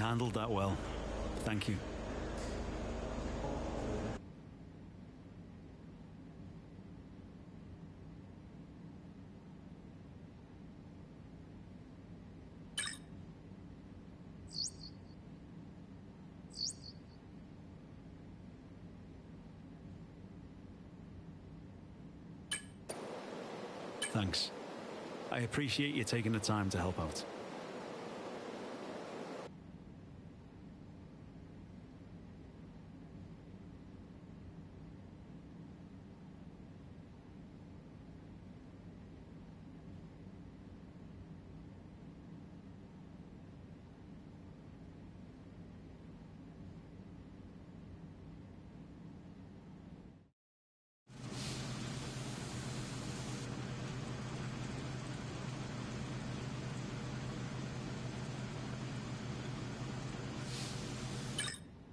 You handled that well. Thank you. Thanks. I appreciate you taking the time to help out.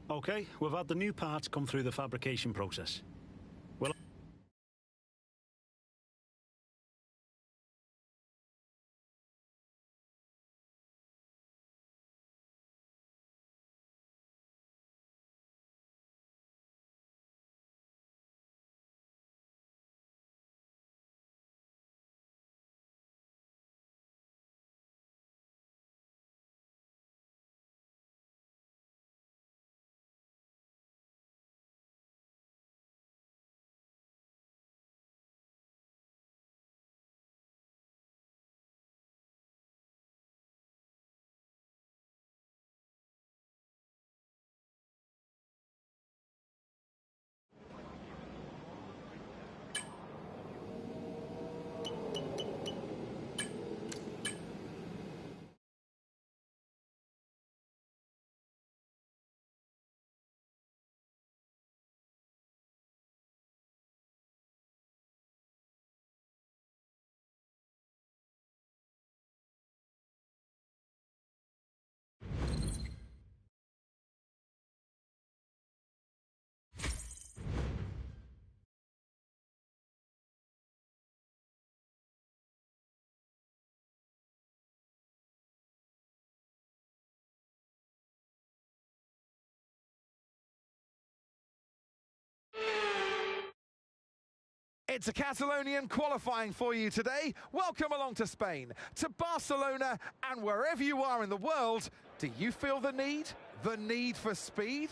Okay, we've had the new parts come through the fabrication process. Well, It's a Catalonian qualifying for you today. Welcome along to Spain, to Barcelona, and wherever you are in the world, do you feel the need? The need for speed?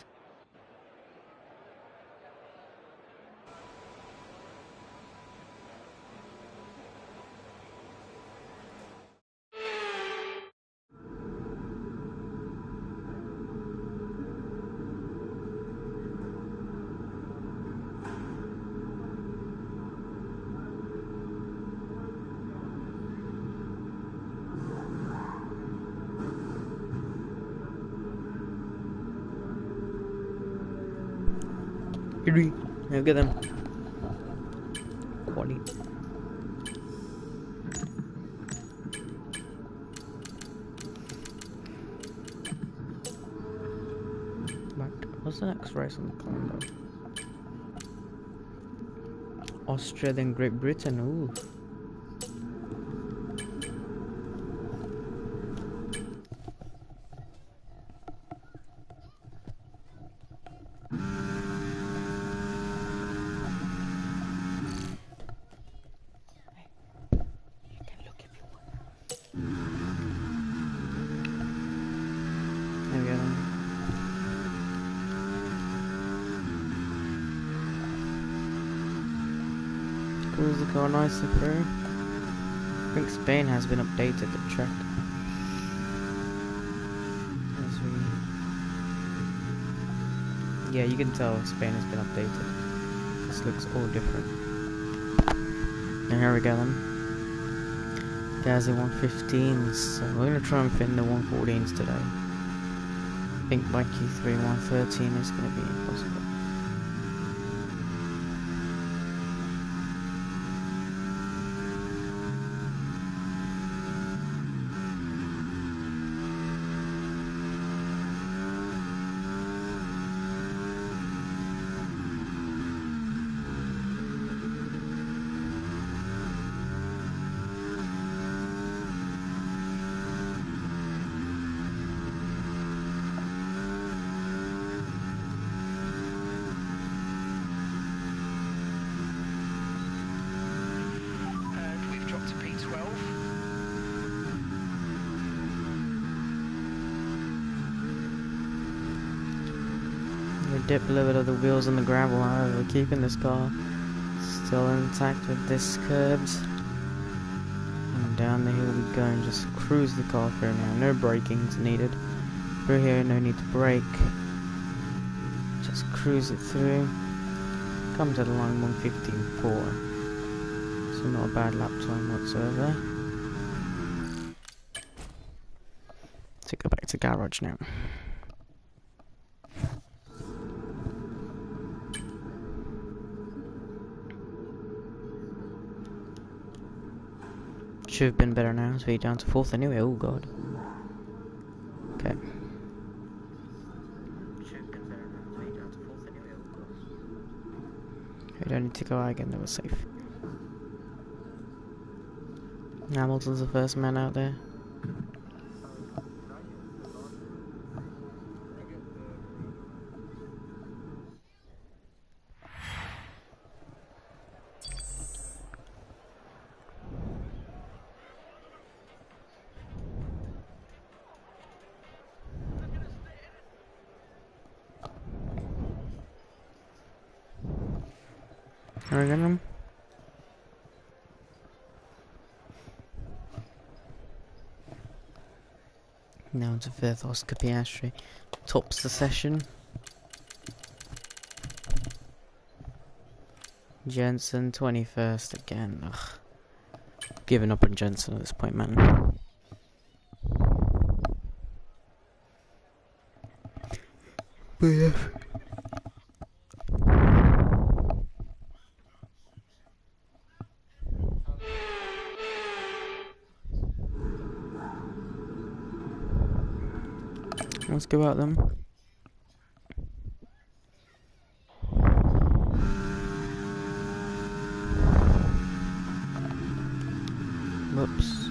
Look at them. Quality. But what's the next race on the calendar? Austria, then Great Britain. Ooh. Cruise the car nicely through. I think Spain has been updated, the track. Yeah, you can tell Spain has been updated. This looks all different. And here we go then. There's the 115s, so we're going to try and fit in the 114s today. I think by Q3 113 is going to be impossible. dip a little bit of the wheels on the gravel, however, keeping this car still intact with this curbs. And down the hill we go and just cruise the car through now. No braking's needed. Through here, no need to brake. Just cruise it through. Come to the line 1:15.4. So not a bad lap time whatsoever. To go back to garage now. Should have been better now, so we're down to 4th anyway. Oh god. Okay. We don't need to go out again, that was safe. Hamilton's the first man out there. Are we gonna? Now to 5th, Oscar Piastri tops the session. Jensen 21st again. Ugh. Giving up on Jensen at this point, man. But yeah. Let's go out them. Whoops.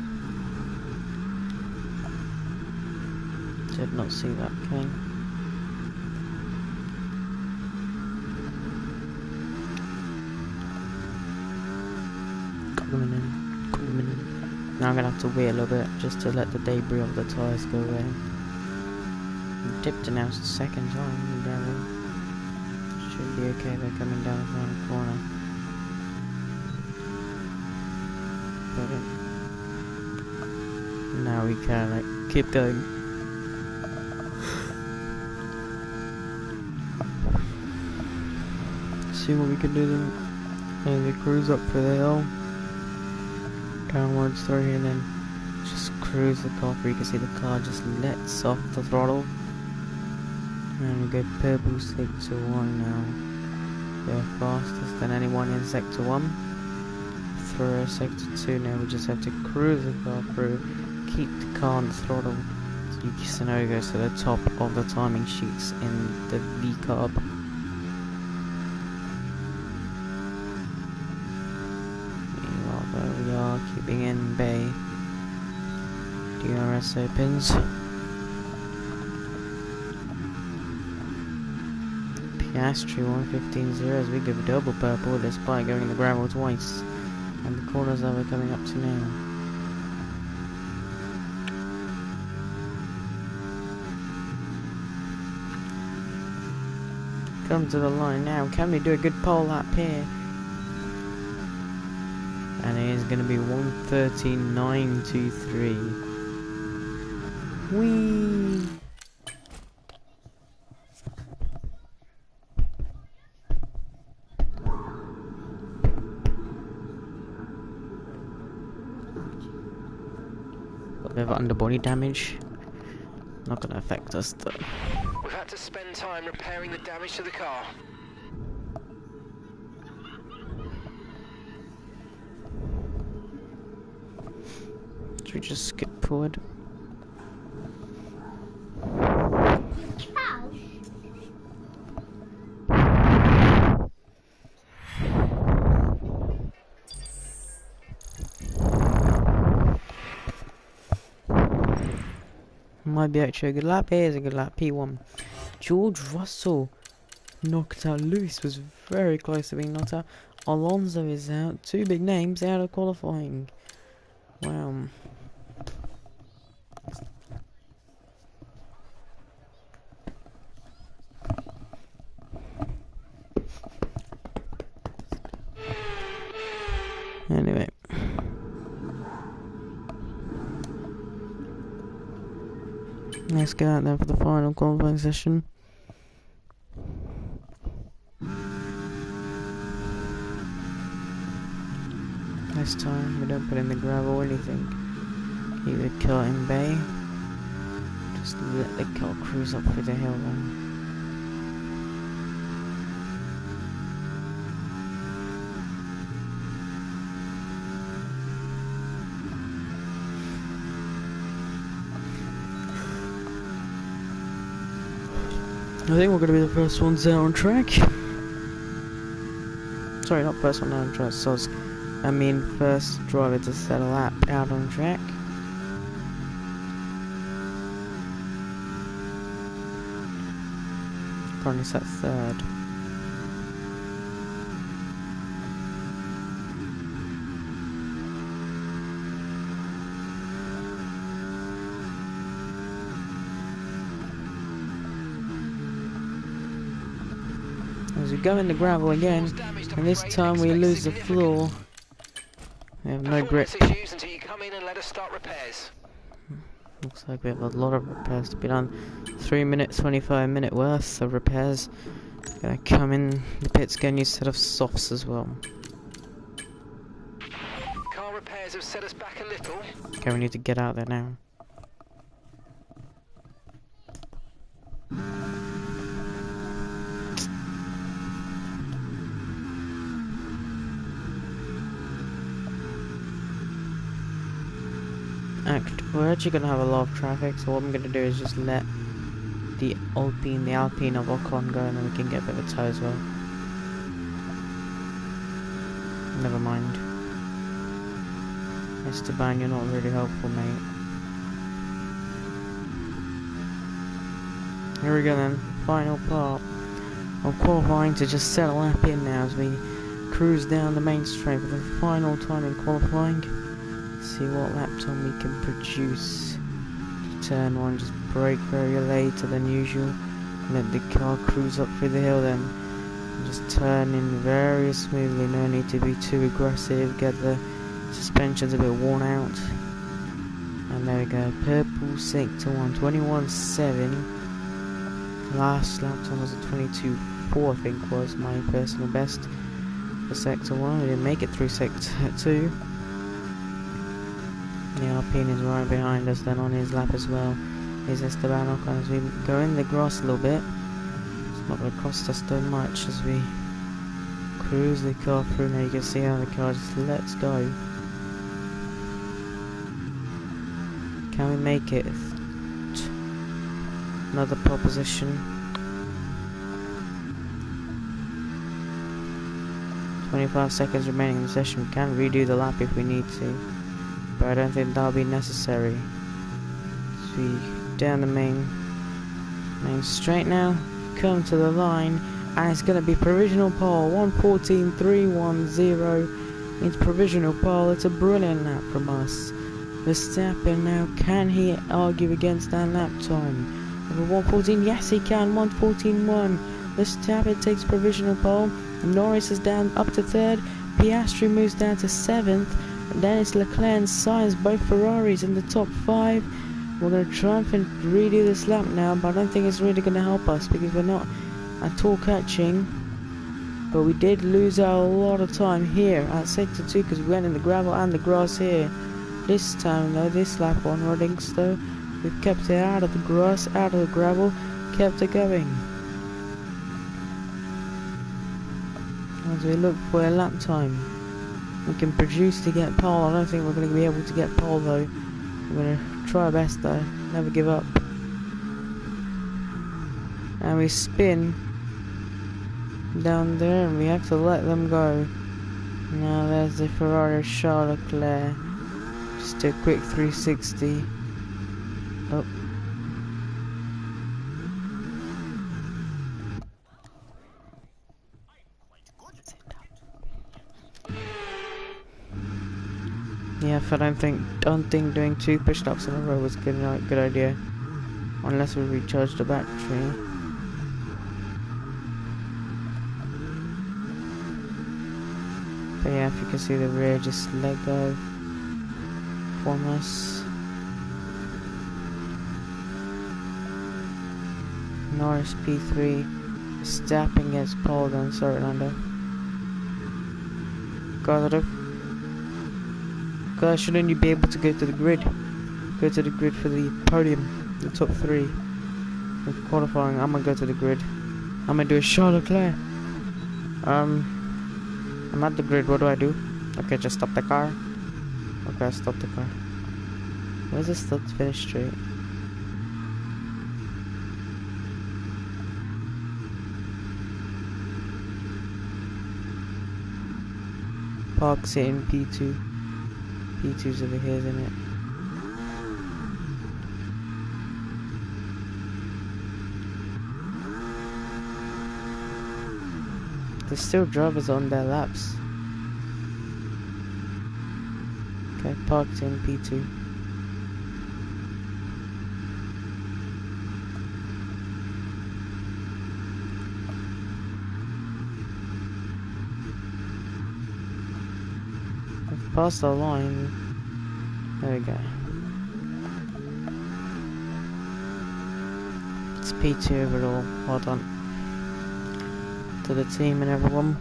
Did not see that coming. Coming in. Now I'm gonna have to wait a little bit just to let the debris of the tyres go away. Dipped announced the second time, gravel. Should be okay, they're coming down the final corner. But now we can like keep going. See what we can do then. As we cruise up for the hill. Downwards through here, and then just cruise the car through. You can see the car just lets off the throttle. And we go purple sector 1 now. They're fastest than anyone in sector 1. Through sector 2 now, we just have to cruise the car through, keep the car on the throttle. So now it goes to the top of the timing sheets in the V carb. Meanwhile, though, we are keeping in bay. DRS opens. Piastri 1:15.0 as we give double purple despite going in the gravel twice. And the corners that we're coming up to now. Come to the line now. Can we do a good pole lap here? And it is going to be 1:13.923. Whee! Got a bit of underbody damage. Not going to affect us though. We've had to spend time repairing the damage to the car. Should we just skip forward? Might be actually a good lap. Here's a good lap. P1. George Russell knocked out. Lewis was very close to being knocked out. Alonso is out. Two big names out of qualifying. Wow. Anyway. Let's go out there for the final qualifying session. This time we don't put in the gravel or anything. Keep the car in bay. Just let the car cruise up through the hill then. I think we're going to be the first ones out on track. Sorry, not first one out on track, so I mean first driver to set a lap out on track. Currently set third. As we go in the gravel again, and this time we lose the floor. We have no grip. Looks like we have a lot of repairs to be done. 3 minutes, 25-minute worth of repairs. Gonna come in the pits, get a new set of softs as well. Car repairs have set us back a little. Okay, we need to get out there now. We're actually going to have a lot of traffic, so what I'm going to do is just let the Alpine of Ocon go, and then we can get a bit of a tow as well. Never mind. Esteban, you're not really helpful, mate. Here we go then, final part of qualifying to just set a lap in now as we cruise down the main straight for the final time in qualifying. See what lap time we can produce. Turn one, just brake very later than usual. Let the car cruise up through the hill then. And just turn in very smoothly, no need to be too aggressive. Get the suspensions a bit worn out. And there we go, purple sector 1, 21.7. Last lap time was a 22.4 I think was my personal best for sector 1. We didn't make it through sector 2. The Alpine is right behind us then on his lap as well. Here's Esteban Ocon as we go in the grass a little bit. It's not going to cost us too much as we cruise the car through. Now you can see how the car just lets go. Can we make it? Another pole position. 25 seconds remaining in the session. We can redo the lap if we need to, but I don't think that'll be necessary. So we down the main straight now, come to the line, and it's going to be provisional pole. 1:14.310 means provisional pole. It's a brilliant lap from us. Verstappen now, can he argue against that lap time? Over 1:14, yes he can. 1:14.1. Verstappen takes provisional pole. Norris is down up to third. Piastri moves down to 7th. And then it's Leclerc and Sainz, both Ferraris in the top 5. We're going to try and redo this lap now, but I don't think it's really going to help us because we're not at all catching. But we did lose out a lot of time here at sector 2 because we went in the gravel and the grass here. This time though, this lap on Reddings though, we've kept it out of the grass, out of the gravel, kept it going. As we look for a lap time we can produce to get pole. I don't think we're going to be able to get pole though. We're going to try our best though, never give up. And we spin down there and we have to let them go. Now there's the Ferrari Charles Leclerc. Just a quick 360. Oh. Yeah, I don't think doing 2 push-ups in a row was a good idea, unless we recharge the battery. But yeah, if you can see the rear just let go from us. Norris P3 Stapping gets pulled and sorted under. Guys, shouldn't you be able to go to the grid? Go to the grid for the podium, the top 3. With qualifying, I'm gonna go to the grid. I'm gonna do a Charles Leclerc. I'm at the grid, what do I do? Okay, just stop the car. Okay, stop the car. Where's this stop to finish straight? Park's in P2. P2's over here, isn't it? There's still drivers on their laps. Okay, Park's in P2. Past the line. There we go. It's P2 overall. Well done to the team and everyone.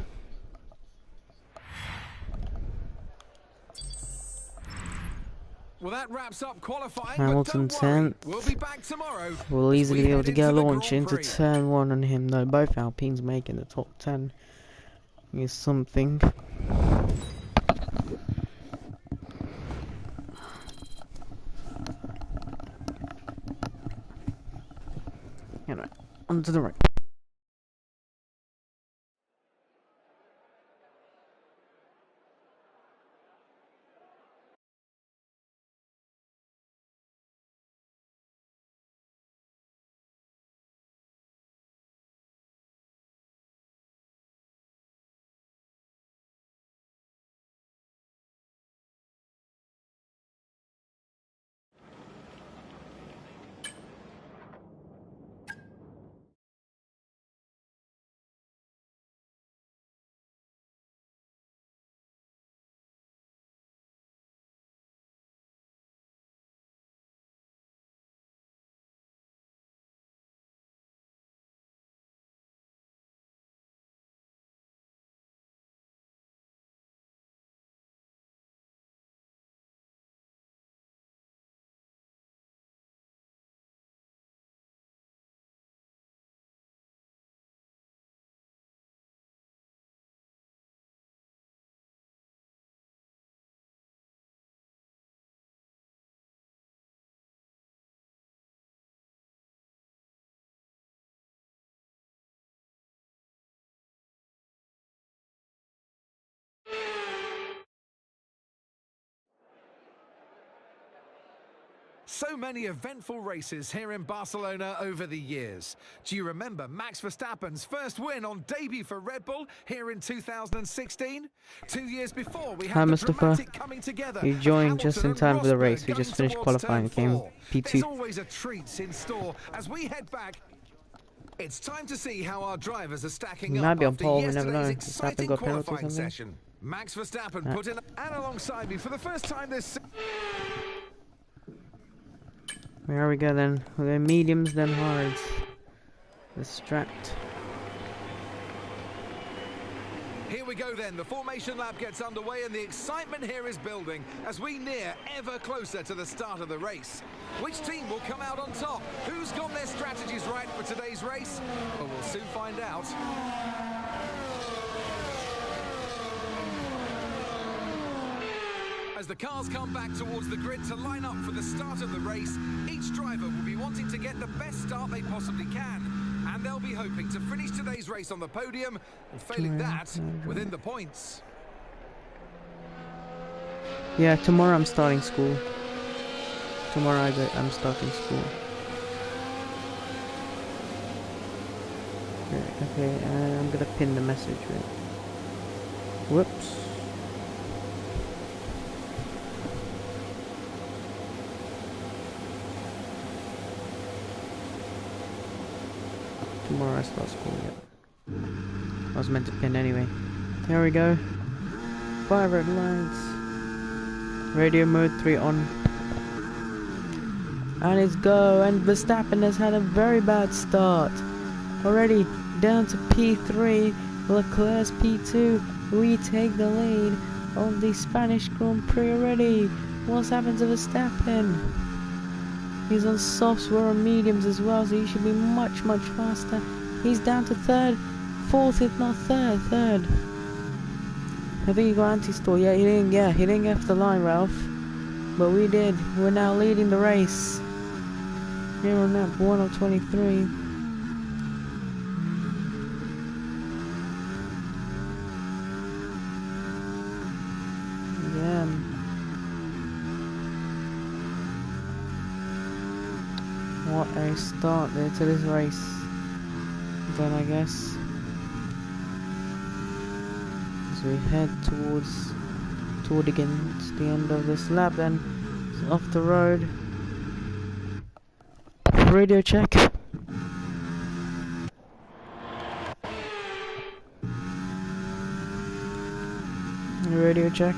Well, that wraps up qualifying. Hamilton 10th. We'll be back tomorrow. We'll easily be able to get a launch Grand into Prix. turn 1 on him though. Both Alpines making the top 10 is something. Anyway, on to the right. So many eventful races here in Barcelona over the years. Do you remember Max Verstappen's first win on debut for Red Bull here in 2016? 2 years before, we had the dramatic coming together. You joined just in time for the race. We just finished qualifying. Came P2. There's always a treat in store as we head back. It's time to see how our drivers are stacking up after yesterday's exciting qualifying session. Max Verstappen put in and alongside me for the first time this. There we go then. We're going mediums then hards. Distract. Here we go then. The formation lap gets underway and the excitement here is building as we near ever closer to the start of the race. Which team will come out on top? Who's got their strategies right for today's race? Well, we'll soon find out. As the cars come back towards the grid to line up for the start of the race, each driver will be wanting to get the best start they possibly can. And they'll be hoping to finish today's race on the podium, and failing that, within the points. Yeah, tomorrow I'm starting school. Tomorrow I'm starting school. Okay, I'm gonna pin the message, right? Whoops. Tomorrow I start school, yeah. I was meant to pin anyway. There we go. 5 red lights. Radio mode 3 on. And it's go, and Verstappen has had a very bad start. Already down to P3, Leclerc's P2. We take the lead of the Spanish Grand Prix already. What's happened to Verstappen? He's on softs, we're on mediums as well, so he should be much faster. He's down to third, fourth if not third. I think he got anti-stall. Yeah, he didn't get off the line, Ralph. But we did. We're now leading the race. Here on lap 1 of 23. Yeah. What a start there to this race. Then I guess as we head toward against the end of this lap, then off the road. Radio check. Radio check.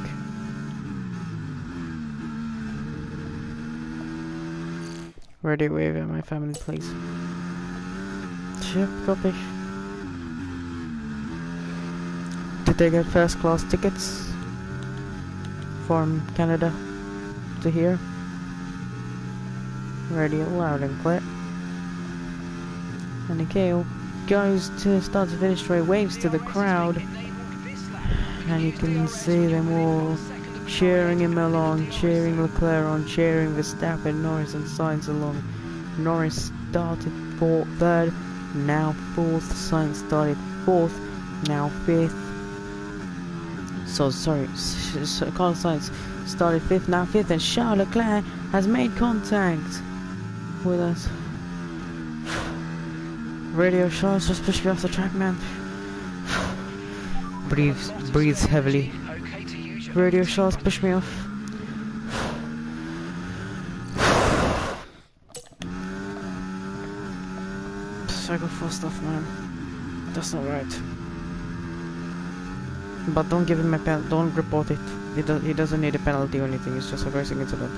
Radio wave at my family, please. Yep, copy. Did they get first class tickets from Canada to here? Radio loud and clear. And Nikhil goes to start to finish straight, waves to the crowd, and you can see them all cheering him along, cheering Leclerc on, cheering Verstappen, Norris and Sainz along. Norris started third, now fourth. Sainz started fourth, now fifth. So sorry, Carlos Sainz started fifth, now fifth, and Charles Leclerc has made contact with us. Radio Charles, just push me off the track, man. Breathes heavily. Radio Charles, push me off. Psycho 4 stuff, man. That's not right. But don't give him a penalty. Don't report it. He doesn't need a penalty or anything. It's just a racing incident.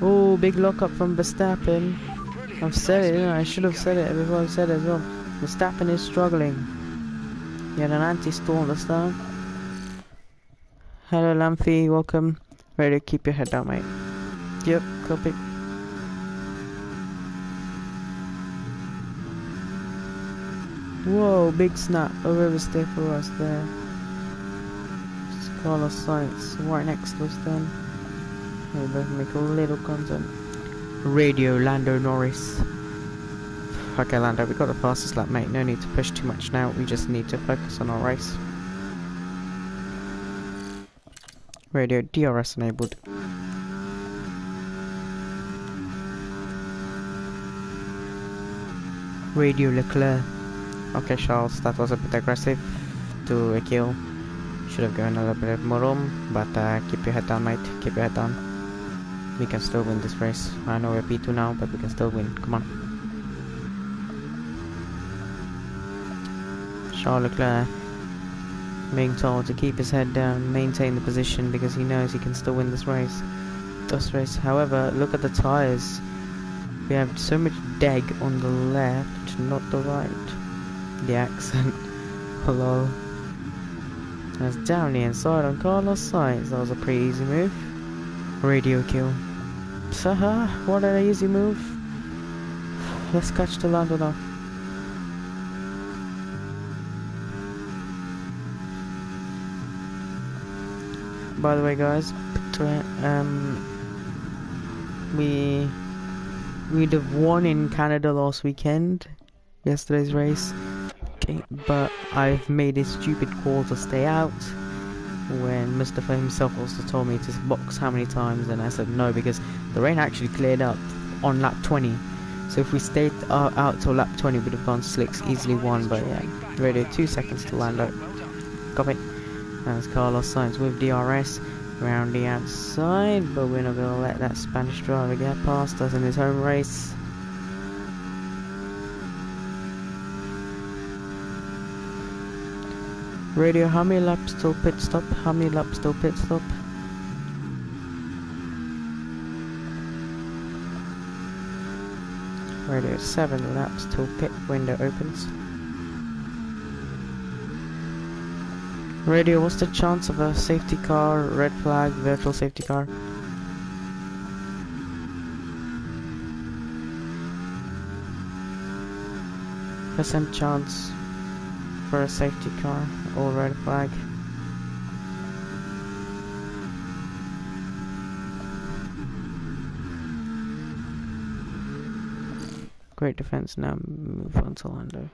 Oh, big lockup from Verstappen. I've said it, I should have said it before I said it as well. Verstappen is struggling. He had an anti-stall on the start. Hello Lamphy, welcome. Ready to keep your head down, mate. Yep, copy. Whoa, big snap. A river stay for us there. It's Carlos Sainz right next to us then. We both make a little content. Radio Lando Norris. Okay Lando, we got the fastest lap, mate. No need to push too much now. We just need to focus on our race. Radio DRS enabled. Radio Leclerc. Okay Charles, that was a bit aggressive to a kill. Should have gone a little bit more room, but keep your head down, mate. Keep your head down. We can still win this race. I know we're P2 now, but we can still win. Come on. Charles Leclerc being told to keep his head down, maintain the position, because he knows he can still win this race. However, look at the tyres. We have so much deg on the left, not the right. The accent. Hello. That's down the inside on Carlos Sainz. That was a pretty easy move. Radio kill. Saha, what an easy move. Let's catch the Lando now. By the way guys, we'd have won in Canada last weekend, yesterday's race. Okay, but I've made a stupid call to stay out when Mustafa himself also told me to box how many times, and I said no because the rain actually cleared up on lap 20. So if we stayed out till lap 20, we'd have gone slicks, easily won. But yeah, radio 2 seconds to Lando. Copy. That's Carlos Sainz with DRS around the outside, but we're not going to let that Spanish driver get past us in his home race. Radio, how many laps till pit stop? How many laps till pit stop? Radio, 7 laps till pit window opens. Radio, what's the chance of a safety car, red flag, virtual safety car? Percent chance for a safety car or red flag. Great defense, now move on to Lando.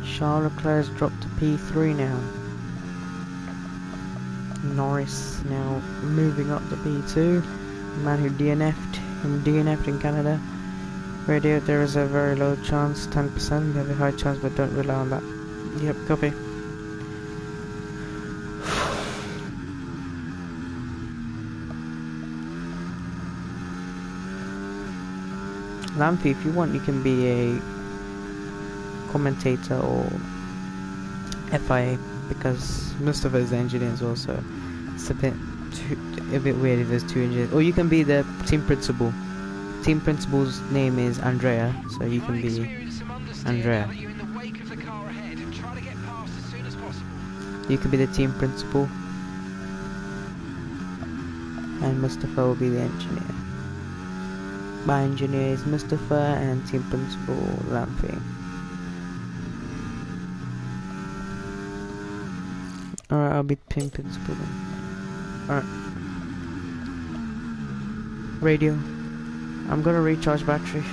Charles Leclerc's dropped to P3 now. Norris now moving up to P2. The man who DNF'd in Canada. Radio, there is a very low chance, 10%. We have a high chance, but don't rely on that. Yep, copy. Lampy, if you want, you can be a commentator or FIA, because Mustafa is the engineer as well, so it's a bit weird if there's 2 engineers. Or you can be the team principal. Team principal's name is Andrea, so you can be Andrea. You can be the team principal, and Mustafa will be the engineer. My engineer is Mustafa and team principal Lampy. Alright, I'll be team principal then. Alright. Radio. I'm gonna recharge battery.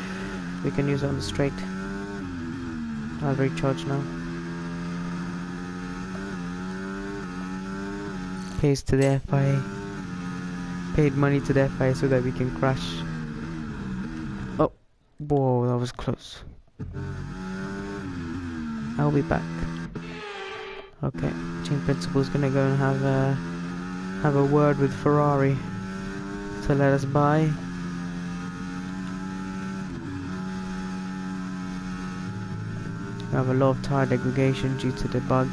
We can use it on the straight. I'll recharge now. Pays to the FIA. Paid money to the FIA so that we can crash. Oh, whoa, that was close. I'll be back. Okay, team principal's gonna go and have a word with Ferrari to let us by. I have a lot of tire degradation due to the bug.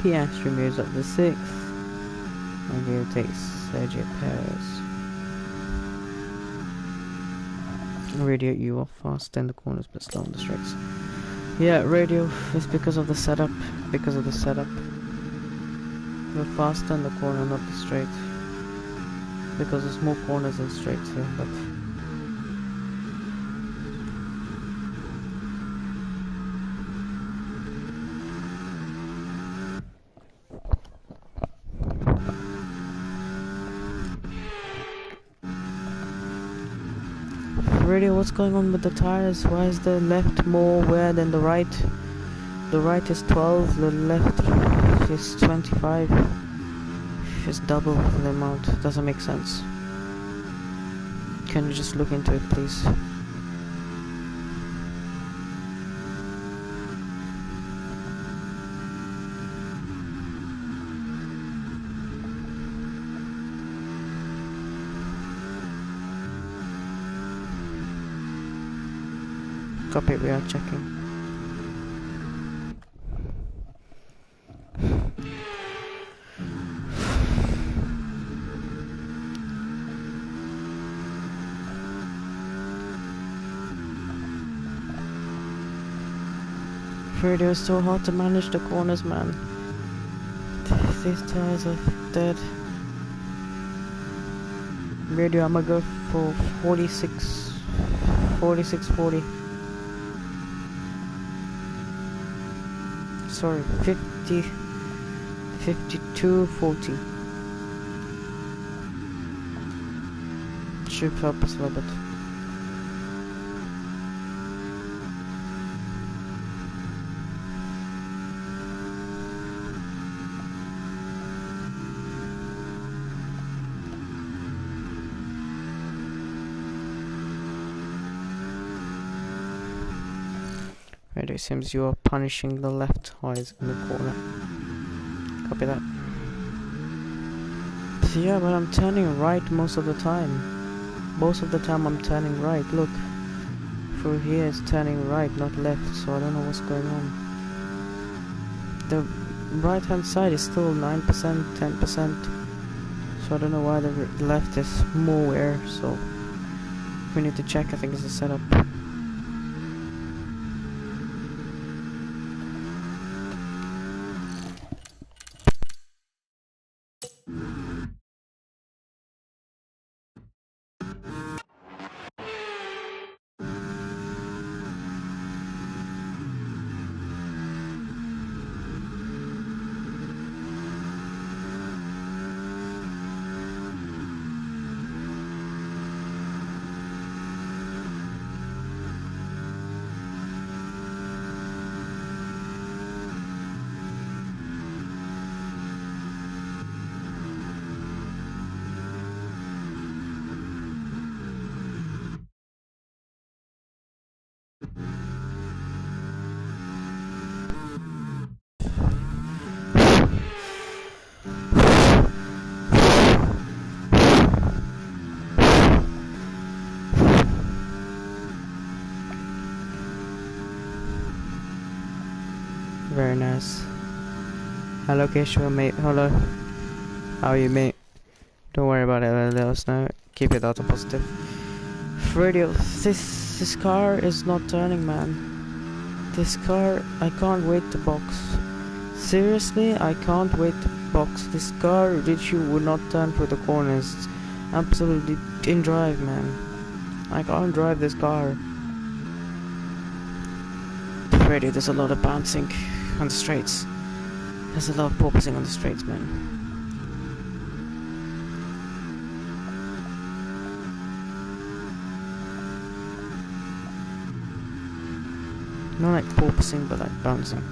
Piastri moves up to 6th. And here takes Sergio Perez. Radio, you are fast in the corners but slow on the straights. Yeah, radio, it's because of the setup. Because of the setup. We're faster in the corner, not the straight. Because there's more corners than straights here, but Radio, what's going on with the tires? Why is the left more wear than the right? The right is 12, the left is 25. It's double the amount. It doesn't make sense. Can you just look into it, please? Copy, we are checking. Radio, it's so hard to manage the corners, man. These tires are dead. Radio, I'm gonna go for 46.40. Sorry, 52.40. Should help us a little bit. Right, it seems you are punishing the left tires in the corner. Copy that. Yeah, but I'm turning right most of the time. Most of the time I'm turning right. Look, through here it's turning right, not left, so I don't know what's going on. The right hand side is still 9%, 10%, so I don't know why the left is more wear, so we need to check. I think it's the setup. Very nice. Hello Keshua mate, hello. How are you mate? Don't worry about it, let us know. Keep your data positive. Radio, this car is not turning, man. This car, I can't wait to box. Seriously, I can't wait to box. This car literally would not turn through the corners. It's absolutely in drive, man. I can't drive this car. Radio, there's a lot of bouncing on the straights. There's a lot of porpoising on the straights, man. Not like porpoising, but like bouncing.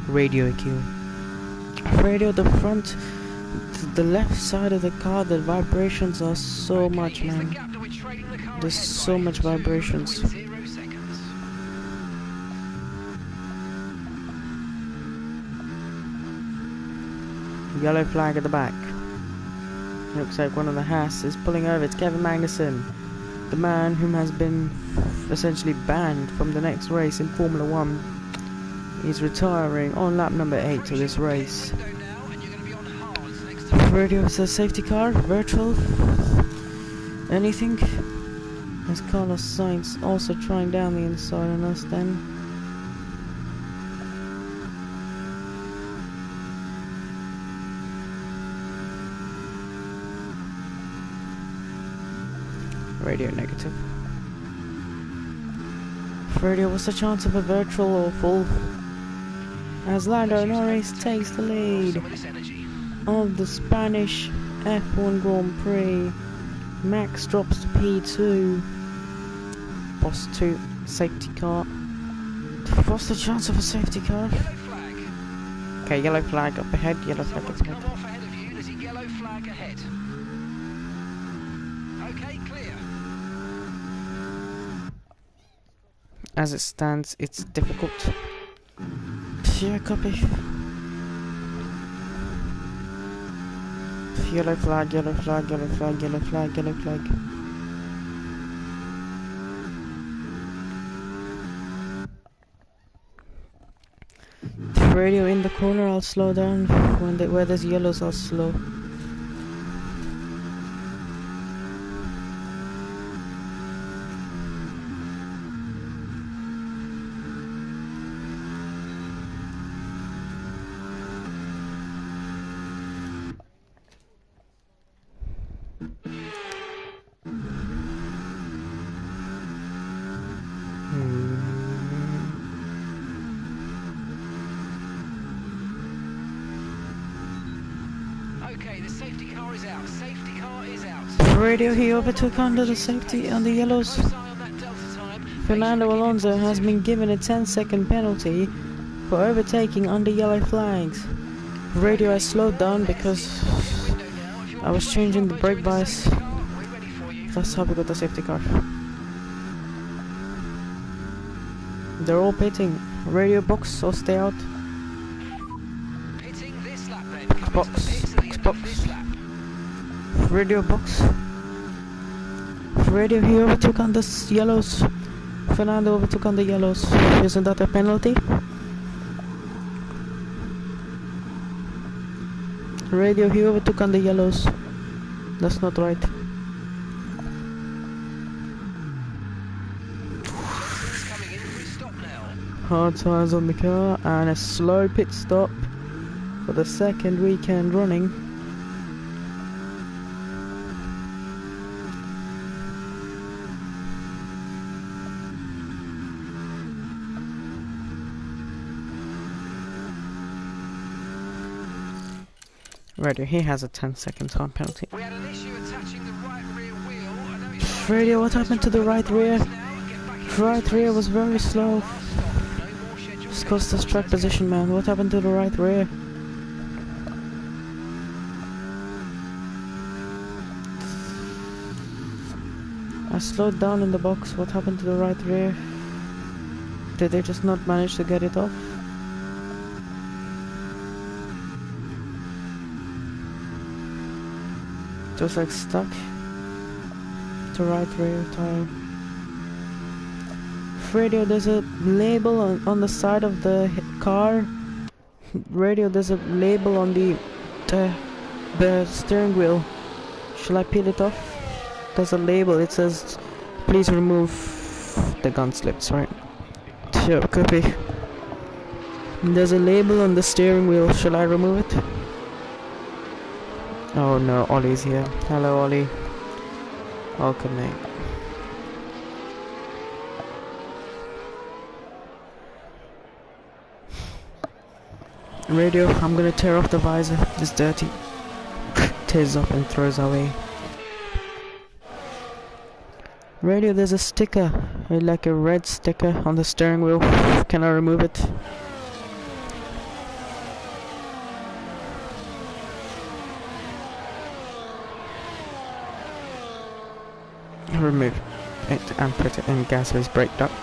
Radio EQ. Radio, the front, the left side of the car, the vibrations are so much, man. There's so much vibrations. Yellow flag at the back. Looks like one of the Haas is pulling over. It's Kevin Magnussen, the man whom has been essentially banned from the next race in Formula 1. He's retiring on lap number 8 to this race. Radio says safety car, virtual, anything? There's Carlos Sainz also trying down the inside on us then. Radio negative. Radio, what's the chance of a virtual or full? As Lando Norris takes the lead of the Spanish F1 Grand Prix. Max drops to P2. Boss 2, safety car. What's the chance of a safety car? Okay, yellow flag up ahead, yellow flag up ahead. There's a yellow flag ahead. Okay, clear. As it stands, it's difficult. Yeah, copy. Yellow flag, yellow flag, yellow flag, yellow flag, yellow flag. Radio in the corner, I'll slow down. Where there's yellows, I'll slow. Okay, the safety car is out. Safety car is out. Radio, he overtook under the safety on the yellows. Fernando Alonso has been given a 10-second penalty for overtaking under yellow flags. Radio, I slowed down because I was changing the brake bias. That's how we got the safety car. They're all pitting. Radio box or stay out. Pitting this lap then. Coming Box. to the pits at the end of this lap. Radio box. Radio, he overtook on the yellows. Fernando overtook on the yellows. Isn't that a penalty? Radio, he overtook on the yellows. That's not right. Coming in for his stop now. Hard tires on the car and a slow pit stop for the second weekend running. Radio, he has a 10-second time penalty. We had an issue attaching the right rear wheel. I know it's Radio, what happened to the right rear? Right rear was very slow. This cost us track position, man. What happened to the right rear? I slowed down in the box. What happened to the right rear? Did they just not manage to get it off? Just like stuck. The right rear tire. Radio, there's a label on the side of the car. Radio, there's a label on the steering wheel. Shall I peel it off? There's a label. It says, please remove the gun slips, right? Sure, copy. There's a label on the steering wheel. Shall I remove it? Oh no, Ollie's here. Hello, Ollie. Welcome, mate. Radio, I'm gonna tear off the visor. It's dirty. Tears up and throws away. Radio, there's a sticker, like a red sticker on the steering wheel. Can I remove it? Remove it and put it in Gasly's brake duct.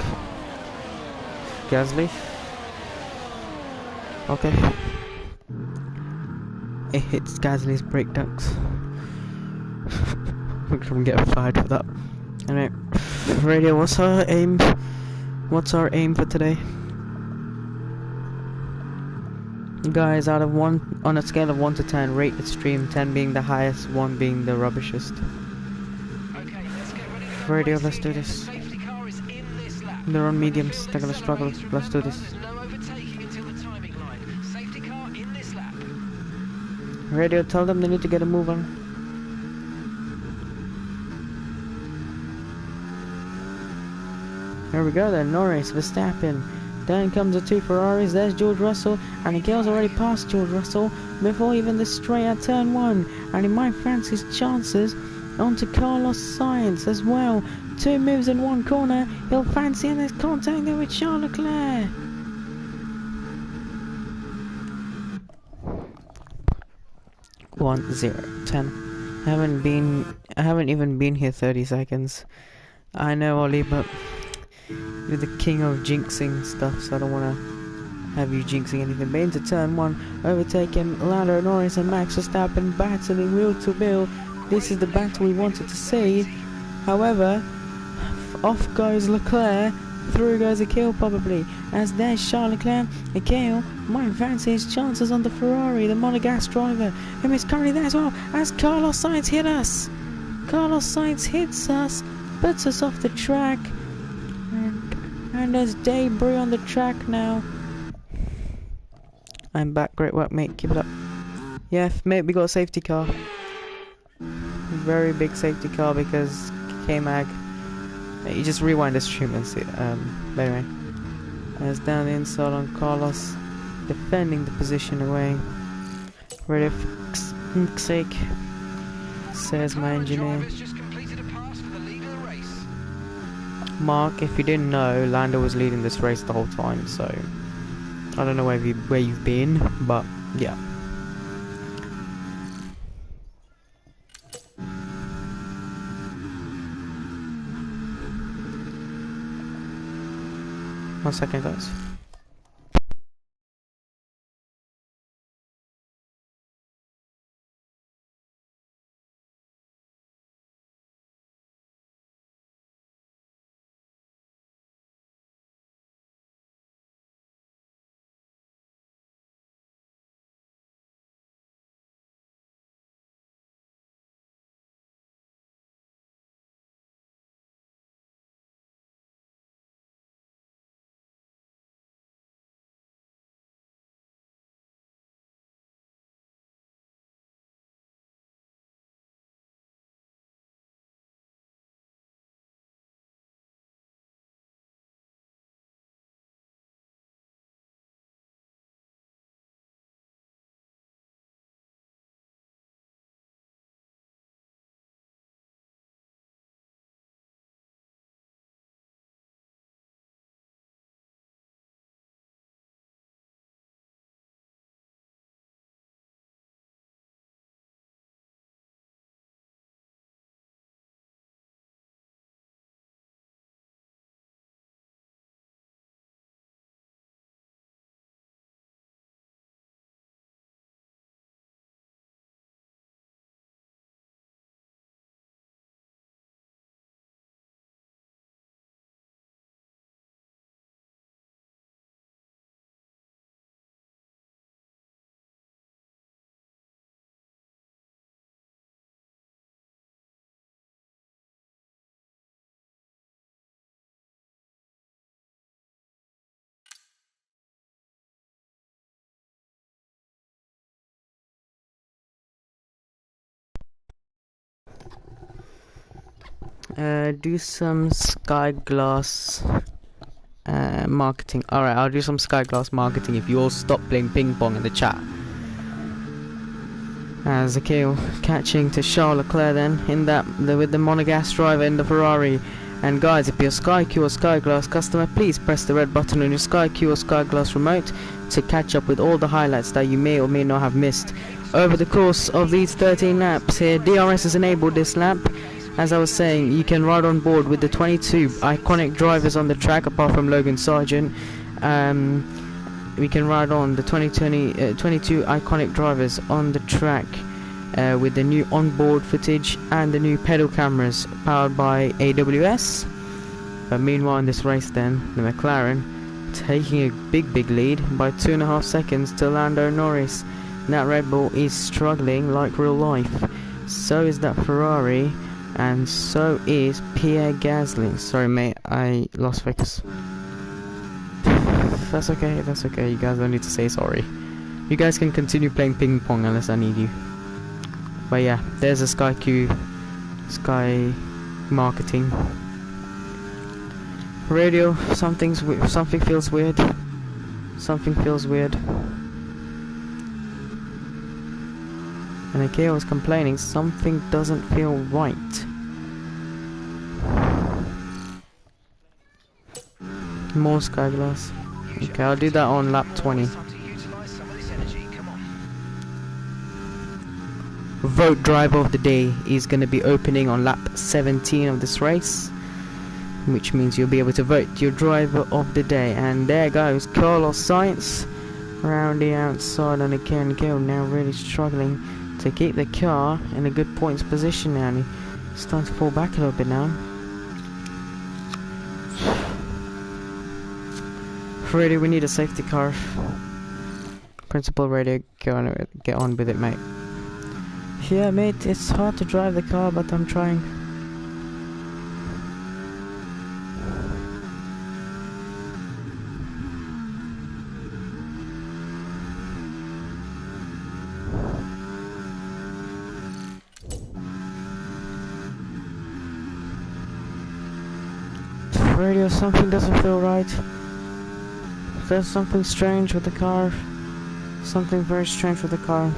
Gasly. Okay. It hits Gasly's brake ducts. We're gonna get fired for that. Anyway, Radio, what's our aim? What's our aim for today? Guys, out of 1, on a scale of 1 to 10, rate extreme, 10 being the highest, 1 being the rubbishest. Okay, let's get ready to Radio, race let's do again. this. Safety car is in this lap. They're on mediums, they're gonna struggle. Let's do this. No overtaking until the timing line. Safety car in this lap. Radio, tell them they need to get a move on. Here we go then, Norris, Verstappen. Then comes the 2 Ferraris, there's George Russell, and Miguel's already passed George Russell before even the straight at turn 1. And he might fancy his chances onto Carlos Sainz as well. 2 moves in 1 corner, he'll fancy and there's contact there with Charles Leclerc. One, 0, 10. I haven't even been here 30 seconds. I know, Ollie, but you're the king of jinxing stuff, so I don't want to have you jinxing anything. But into turn 1, overtaking Lando Norris and Max Verstappen battling wheel to wheel. This is the battle we wanted to see. However, off goes Leclerc, through goes Akil probably, as there's Charles Leclerc. Akil might fancy his chances on the Ferrari, the Monegasque driver, who is currently there as well, as Carlos Sainz hit us. Carlos Sainz hits us, puts us off the track. And there's debris on the track now. I'm back. Great work, mate. Keep it up. Yeah, mate, we got a safety car. Very big safety car because K-Mag. You just rewind the stream and see it. But anyway. There's down the inside on Carlos. Defending the position away. Ready for sake. Says my engineer. Mark, if you didn't know, Lando was leading this race the whole time, so I don't know where you've been, but yeah. 1 second, guys. Do some sky glass marketing. Alright, I'll do some sky glass marketing if you all stop playing ping pong in the chat. As Akil catching to Charles Leclerc then in that with the monogas driver in the Ferrari. And guys, if you're a SkyQ or Skyglass customer, please press the red button on your SkyQ or Skyglass remote to catch up with all the highlights that you may or may not have missed over the course of these 13 laps here. DRS is enabled this lap. As I was saying, you can ride on board with the 22 iconic drivers on the track, apart from Logan Sargent. We can ride on the 22 iconic drivers on the track with the new onboard footage and the new pedal cameras powered by AWS. But meanwhile in this race then, the McLaren taking a big lead by 2.5 seconds to Lando Norris. That Red Bull is struggling like real life. So is that Ferrari, and so is Pierre Gasly. Sorry mate, I lost focus. That's okay, you guys don't need to say sorry. You guys can continue playing ping pong unless I need you. But yeah, there's a Sky marketing. Radio, something feels weird. Something feels weird. And Akio was complaining something doesn't feel right. More Skyglass. Okay, I'll do that on lap 20. Vote driver of the day is going to be opening on lap 17 of this race, which means you'll be able to vote your driver of the day. And there goes Carlos Sainz around the outside on the Kill, now really struggling to keep the car in a good points position now, and he's starting to fall back a little bit now. Radio, we need a safety car. Principal Radio, get on with it, mate. Yeah, mate, it's hard to drive the car, but I'm trying. Radio, something doesn't feel right. There's something strange with the car. Something very strange with the car.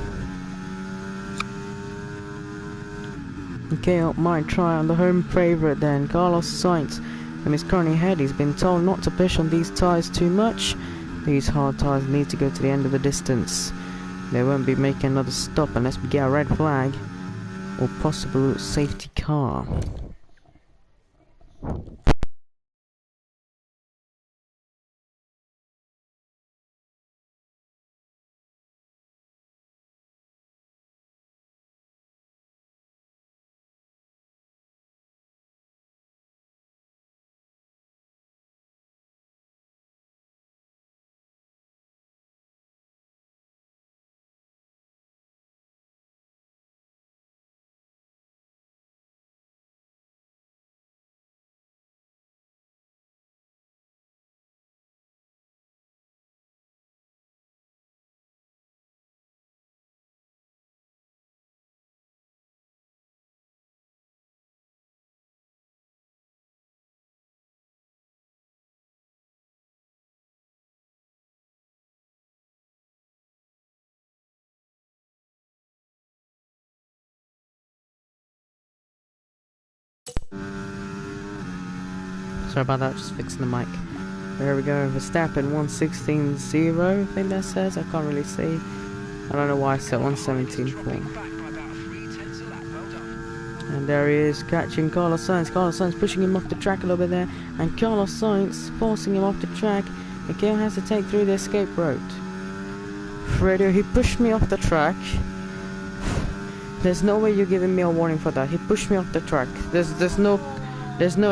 Okay, I might try on the home favourite then, Carlos Sainz. And he's currently ahead. He's been told not to push on these tyres too much. These hard tyres need to go to the end of the distance. They won't be making another stop unless we get a red flag or possible safety car. Sorry about that, just fixing the mic. There we go, Verstappen 1:16.0, I think that says. I can't really see. I don't know why I set 1:17.4. And there he is, catching Carlos Sainz. Carlos Sainz pushing him off the track a little bit there. And Carlos Sainz forcing him off the track. Miguel has to take through the escape route. Radio, he pushed me off the track. There's no way you're giving me a warning for that. He pushed me off the track. There's no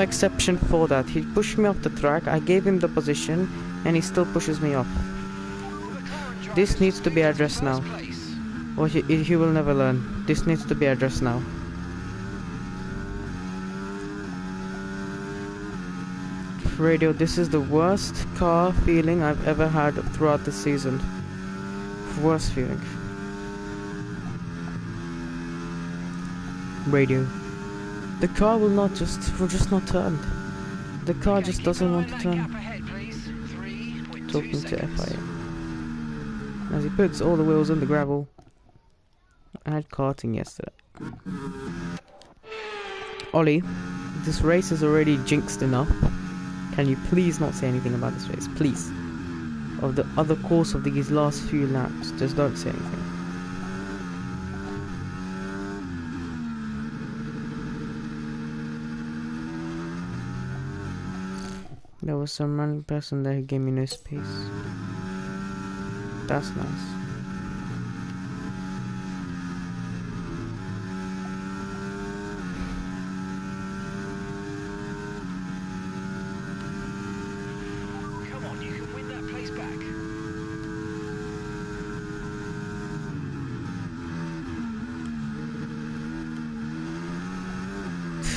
exception for that. He pushed me off the track. I gave him the position, and he still pushes me off. This needs to be addressed now. Or he will never learn. This needs to be addressed now. Radio, this is the worst car feeling I've ever had throughout the season. Worst feeling. Radio, the car will just not turn. The car just doesn't want to turn. Talking to FIA as he puts all the wheels on the gravel. I had karting yesterday. Ollie, this race is already jinxed enough. Can you please not say anything about this race, please? Of the other course of these last few laps, just don't say anything. There was some random person there who gave me no space. That's nice.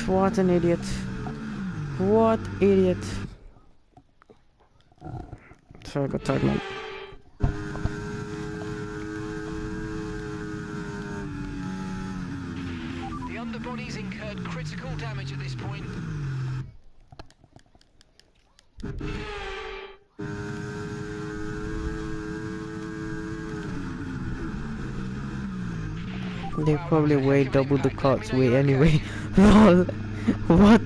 What an idiot. What idiot. Sorry, I got tired, man. The underbody's incurred critical damage at this point. They probably weigh double the cart's weight anyway. Lol. What?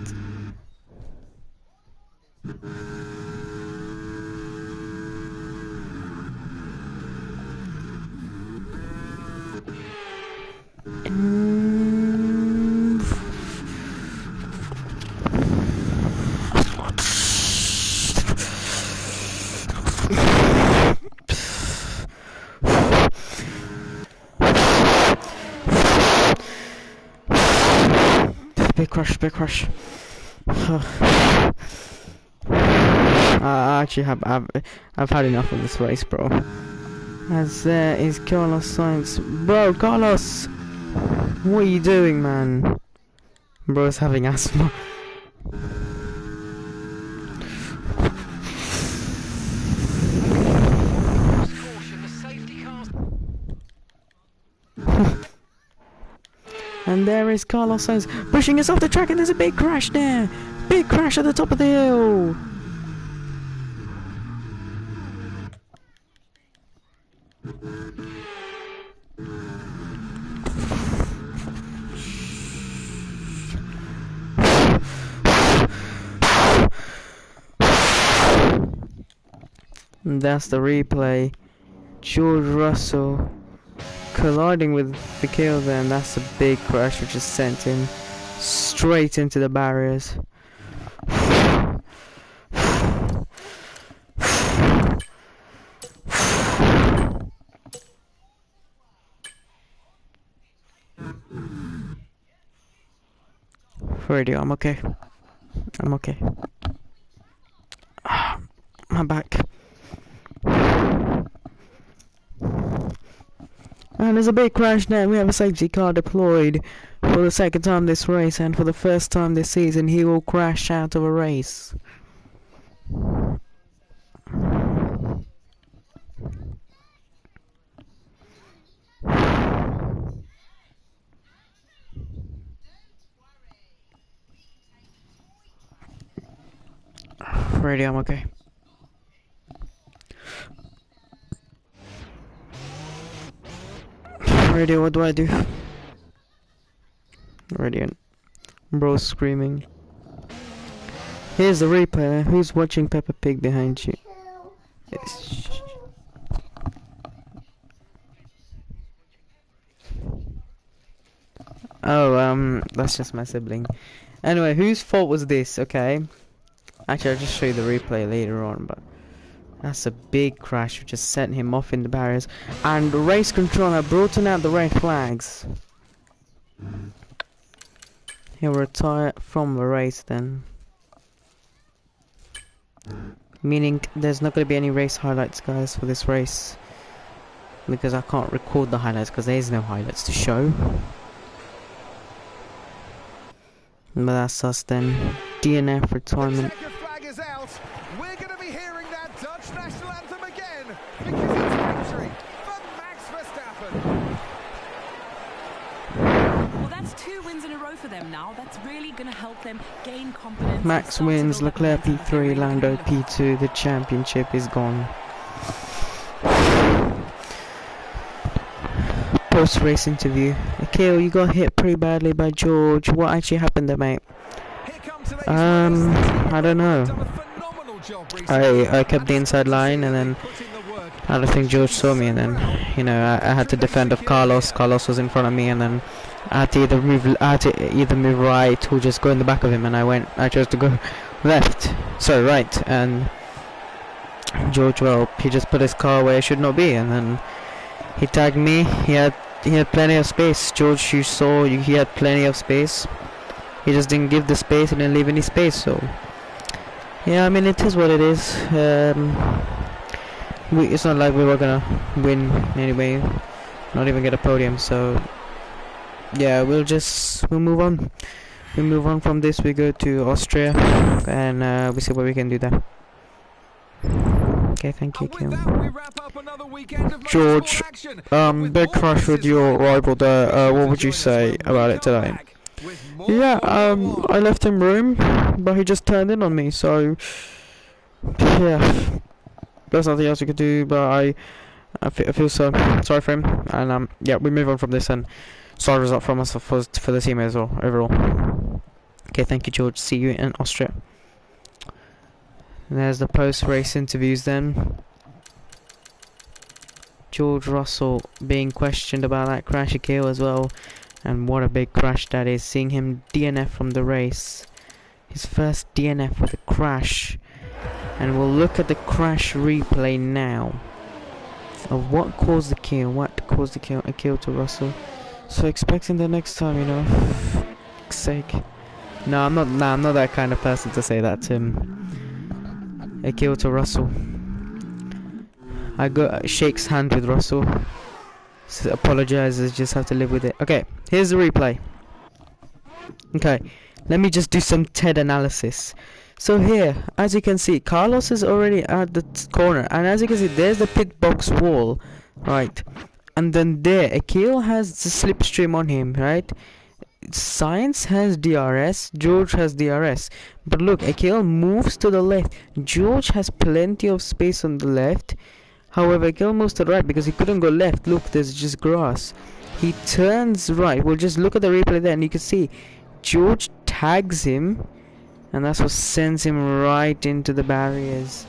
Big crush. I actually I've had enough of this race, bro. As there is Carlos Sainz. Bro, Carlos! What are you doing, man? Bro's having asthma. And there is Carlos Sainz pushing us off the track, and there's a big crash there. Big crash at the top of the hill. And that's the replay. George Russell colliding with the kill there, and that's a big crash which is sent him straight into the barriers. Radio, I'm okay. I'm okay. My back. And there's a big crash there. We have a safety car deployed for the second time this race, and for the first time this season he will crash out of a race. Radio, I'm okay. Radio, what do I do? Radio, Bro screaming. Here's the replay. Who's watching Peppa Pig behind you? Yes. Oh, that's just my sibling. Anyway, whose fault was this? Okay. Actually, I'll just show you the replay later on, but that's a big crash. We just sent him off in the barriers. And the race controller brought out the red flags. He'll retire from the race then. Meaning there's not going to be any race highlights, guys, for this race. Because I can't record the highlights because there's no highlights to show. But that's us then. DNF retirement. We're going to be hearing that Dutch national anthem again because it's victory for Max Verstappen. Well, that's 2 wins in a row for them now. That's really going to help them gain confidence. Max wins, Leclerc P3, Lando P2. The championship is gone. Post-race interview. Akil, you got hit pretty badly by George. What actually happened there, mate? I don't know. I kept the inside line, and then I don't think George saw me, and then, you know, I had to defend off Carlos. Carlos was in front of me, and then I had to either move right or just go in the back of him, and I chose to go left, sorry, right, and George, well, he just put his car where it should not be, and then he tagged me. He had plenty of space. George, you saw, he had plenty of space. He just didn't give the space, he didn't leave any space, so yeah, I mean, it is what it is. It's not like we were gonna win anyway, not even get a podium, so yeah, we'll move on. We move on from this, we go to Austria, and we see what we can do there. Okay, thank you, Kim. George, big crash with your rival there. What would you say about it today? Yeah, I left him room, but he just turned in on me, so yeah, there's nothing else we could do, but I feel so sorry for him, and yeah, we move on from this, and sorry result from us for the team as well, overall. Okay, thank you, George, see you in Austria. And there's the post-race interviews then. George Russell being questioned about that crash Akil as well. And what a big crash that is, seeing him DNF from the race. His first DNF with a crash. And we'll look at the crash replay now. Of what caused the kill, Akil to Russell. So expecting the next time, you know. For fuck's sake. No, I'm not that kind of person to say that to him. Akil to Russell. Shakes hand with Russell. Apologizes, just have to live with it. Okay, here's the replay. Okay, let me just do some TED analysis. So here, as you can see, Carlos is already at the corner, and as you can see, there's the pit box wall, right? And then there, Akil has the slipstream on him, right? Science has DRS, George has DRS. But look, Akil moves to the left. George has plenty of space on the left. However, Akil moves to the right because he couldn't go left. Look, there's just grass. He turns right. We'll just look at the replay there, and you can see George tags him, and that's what sends him right into the barriers.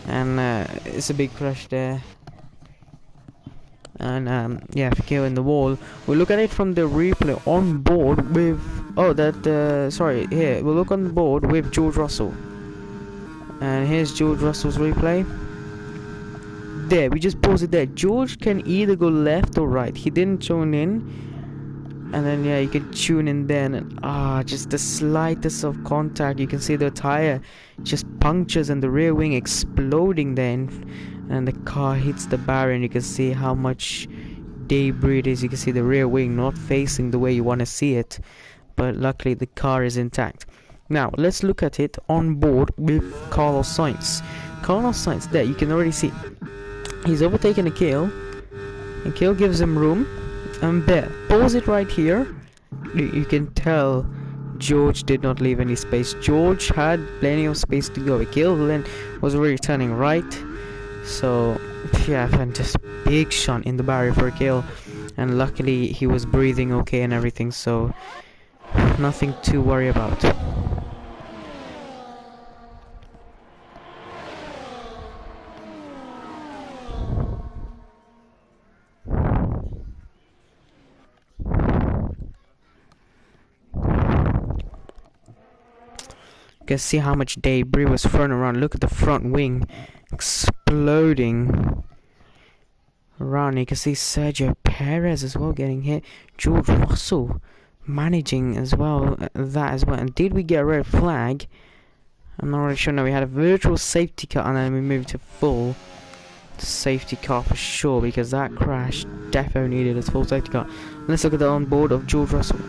And it's a big crash there. And yeah, Akil in the wall. We'll look at it from the replay on board with sorry, here we'll look on the board with George Russell. And here's George Russell's replay. There, we just pause it there. George can either go left or right. He didn't tune in, and then yeah, you can tune in then, and just the slightest of contact, you can see the tire just punctures and the rear wing exploding then, and the car hits the barrier, and you can see how much debris it is. You can see the rear wing not facing the way you want to see it, but luckily the car is intact. Now let's look at it on board with Carlos Sainz. Carlos Sainz, there you can already see he's overtaken Akil. Akil gives him room, and there, pause it right here. You can tell George did not leave any space. George had plenty of space to go. Akil then was already turning right, so yeah, and just big shot in the barrier for Akil, and luckily he was breathing okay and everything. So nothing to worry about. You can see how much debris was thrown around. Look at the front wing exploding around. You can see Sergio Perez as well getting hit. George Russell managing as well, that as well. And did we get a red flag? I'm not really sure. No, we had a virtual safety car and then we moved to full safety car for sure, because that crash definitely needed a full safety car. Let's look at the onboard of George Russell.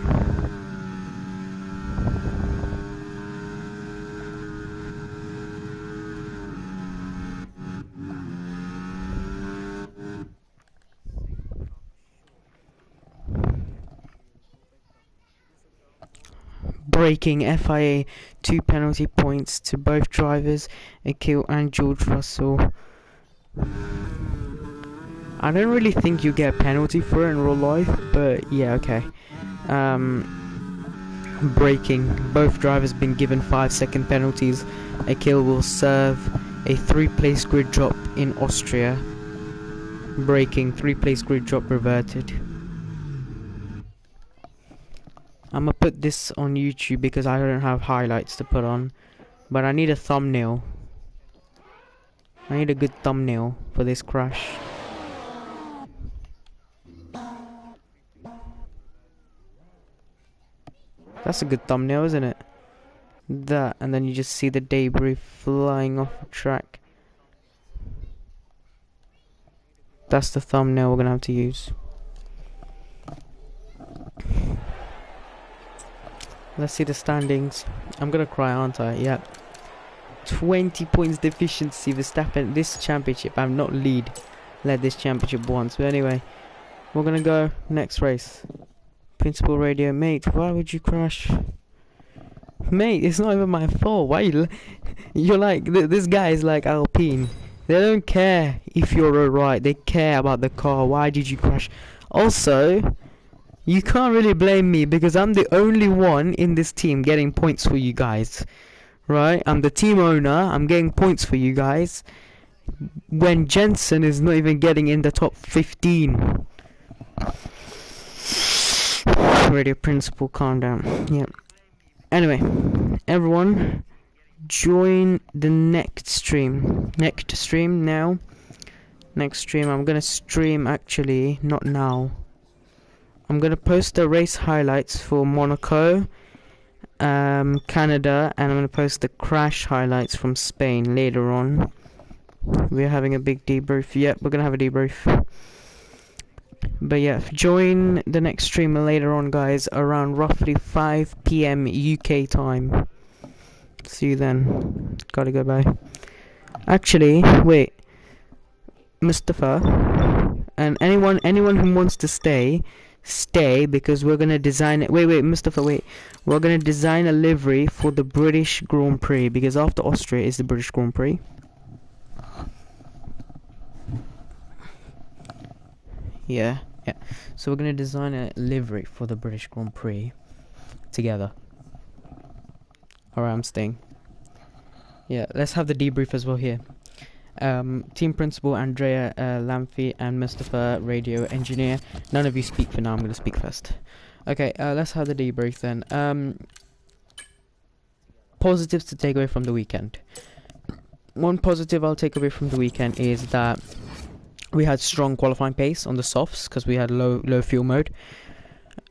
Breaking FIA, 2 penalty points to both drivers, Akil and George Russell. I don't really think you get a penalty for it in real life, but yeah, okay. Braking, both drivers been given 5-second penalties. Akil will serve a 3-place grid drop in Austria. Braking, 3-place grid drop reverted. I'm gonna put this on YouTube because I don't have highlights to put on, but I need a thumbnail. I need a good thumbnail for this crash. That's a good thumbnail, isn't it? That, and then you just see the debris flying off the track. That's the thumbnail we're gonna have to use. Let's see the standings. I'm gonna cry, aren't I? Yep. 20 points deficiency. Verstappen, this championship, I've not led this championship once. But anyway, we're gonna go next race. Principal radio, mate, why would you crash? Mate, it's not even my fault. Why you're like, this guy is like Alpine. They don't care if you're alright. They care about the car. Why did you crash? Also, you can't really blame me because I'm the only one in this team getting points for you guys. Right? I'm the team owner. I'm getting points for you guys. When Jensen is not even getting in the top 15. Radio principal, calm down. Yep. Anyway, everyone, join the next stream. Next stream now. Next stream. I'm gonna stream actually, not now. I'm gonna post the race highlights for Monaco, Canada, and I'm gonna post the crash highlights from Spain later on. We're having a big debrief. Yep, we're gonna have a debrief. But yeah, join the next stream later on, guys, around roughly 5 PM UK time. See you then. Gotta go, bye. Actually, wait, Mustafa, and anyone who wants to stay, because we're gonna design it. Wait, Mustafa, wait. We're gonna design a livery for the British Grand Prix, because after Austria is the British Grand Prix. Yeah. So we're gonna design a livery for the British Grand Prix together. Alright, I'm staying. Yeah, let's have the debrief as well here. Team principal Andrea Lamphy and Mustafa, radio engineer. None of you speak for now. I'm gonna speak first. Okay, let's have the debrief then. Positives to take away from the weekend. One positive I'll take away from the weekend is that we had strong qualifying pace on the softs because we had low fuel mode.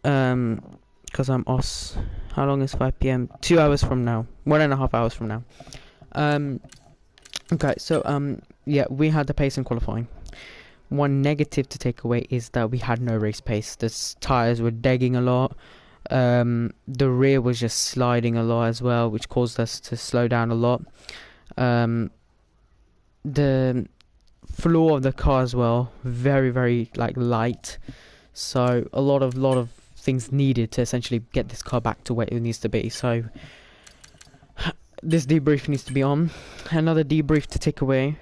Because I'm OS. How long is 5 PM? 2 hours from now. 1.5 hours from now. Okay, so yeah, we had the pace in qualifying. One negative to take away is that we had no race pace. The tires were degging a lot. The rear was just sliding a lot as well, which caused us to slow down a lot. The floor of the car as well, very like light. So a lot of things needed to essentially get this car back to where it needs to be. So this debrief needs to be on. Another debrief to take away.